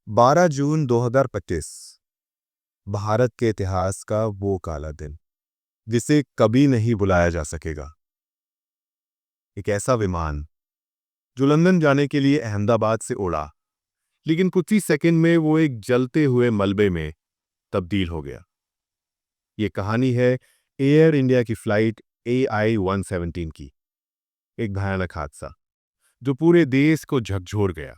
12 जून 2025 भारत के इतिहास का वो काला दिन जिसे कभी नहीं भुलाया जा सकेगा। एक ऐसा विमान जो लंदन जाने के लिए अहमदाबाद से उड़ा, लेकिन कुछ ही सेकंड में वो एक जलते हुए मलबे में तब्दील हो गया। ये कहानी है एयर इंडिया की फ्लाइट AI-117 की। एक भयानक हादसा जो पूरे देश को झकझोर गया।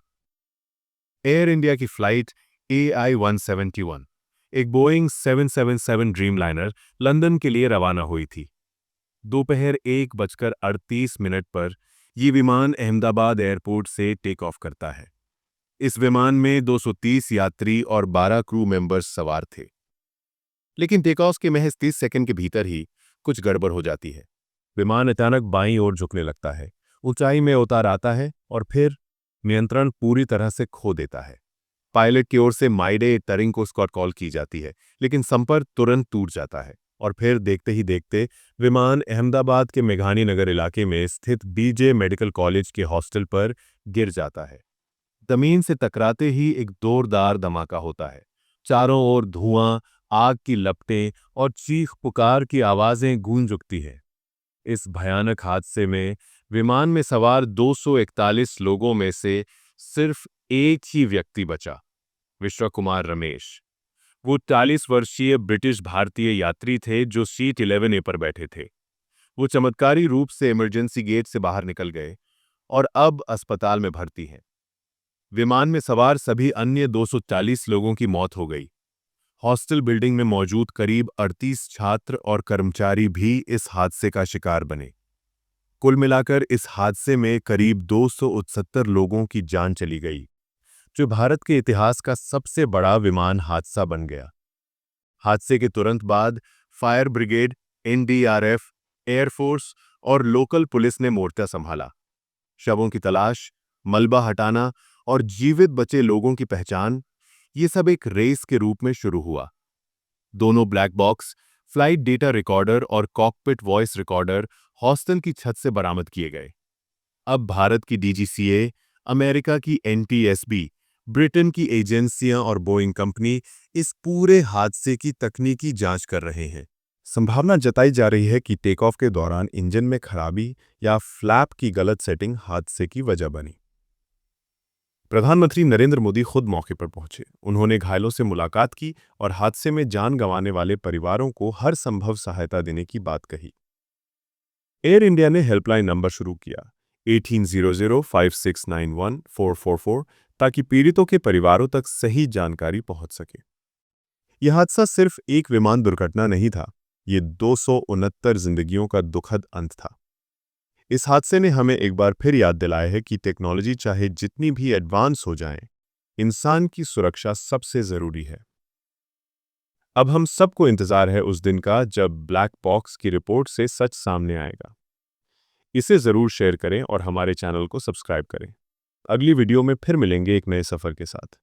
एयर इंडिया की फ्लाइट AI-171 एक बोइंग 777 ड्रीमलाइनर लंदन के लिए रवाना हुई थी। दोपहर 1:38 पर यह विमान अहमदाबाद एयरपोर्ट से टेक ऑफ करता है। इस विमान में 230 यात्री और 12 क्रू मेंबर्स सवार थे। लेकिन टेक ऑफ के महज 30 सेकंड के भीतर ही कुछ गड़बड़ हो जाती है। विमान अचानक बाईं ओर झुकने लगता है, ऊंचाई में उतार आता है और फिर नियंत्रण पूरी तरह से खो देता है। पायलट की ओर से माइडे टरिंग को स्कॉट कॉल की जाती है, लेकिन संपर्क तुरंत टूट जाता है और फिर देखते ही देखते विमान अहमदाबाद के मेघानी नगर इलाके में स्थित BJ मेडिकल कॉलेज के हॉस्टल पर गिर जाता है। जमीन से टकराते ही एक जोरदार धमाका होता है। चारों ओर धुआं, आग की लपटें और चीख पुकार की आवाजें गूंज उठती हैं। इस भयानक हादसे में विमान में सवार 241 लोगों में से सिर्फ एक ही व्यक्ति बचा, विश्वा कुमार रमेश। वो 40 वर्षीय ब्रिटिश भारतीय यात्री थे जो सीट 11A पर बैठे थे। वो चमत्कारी रूप से इमरजेंसी गेट से बाहर निकल गए और अब अस्पताल में भर्ती हैं। विमान में सवार सभी अन्य 240 लोगों की मौत हो गई। हॉस्टल बिल्डिंग में मौजूद करीब 38 छात्र और कर्मचारी भी इस हादसे का शिकार बने। कुल मिलाकर इस हादसे में करीब 269 लोगों की जान चली गई, जो भारत के इतिहास का सबसे बड़ा विमान हादसा बन गया। हादसे के तुरंत बाद फायर ब्रिगेड, NDRF, एयरफोर्स और लोकल पुलिस ने मोर्चा संभाला। शवों की तलाश, मलबा हटाना और जीवित बचे लोगों की पहचान, ये सब एक रेस के रूप में शुरू हुआ। दोनों black box, flight data recorder और कॉकपिट वॉइस रिकॉर्डर हॉस्टल की छत से बरामद किए गए। अब भारत की DGCA, अमेरिका की NTSB, ब्रिटेन की एजेंसियां और बोइंग कंपनी इस पूरे हादसे की तकनीकी जांच कर रहे हैं। संभावना जताई जा रही है कि टेक ऑफ के दौरान इंजन में खराबी या फ्लैप की गलत सेटिंग हादसे की वजह बनी। प्रधानमंत्री नरेंद्र मोदी खुद मौके पर पहुंचे। उन्होंने घायलों से मुलाकात की और हादसे में जान गंवाने वाले परिवारों को हर संभव सहायता देने की बात कही। एयर इंडिया ने हेल्पलाइन नंबर शुरू किया 180056914444 ताकि पीड़ितों के परिवारों तक सही जानकारी पहुंच सके। यह हादसा सिर्फ एक विमान दुर्घटना नहीं था, ये 269 जिंदगियों का दुखद अंत था। इस हादसे ने हमें एक बार फिर याद दिलाया है कि टेक्नोलॉजी चाहे जितनी भी एडवांस हो जाए, इंसान की सुरक्षा सबसे जरूरी है। अब हम सबको इंतजार है उस दिन का जब ब्लैक बॉक्स की रिपोर्ट से सच सामने आएगा। इसे जरूर शेयर करें और हमारे चैनल को सब्सक्राइब करें। अगली वीडियो में फिर मिलेंगे एक नए सफर के साथ।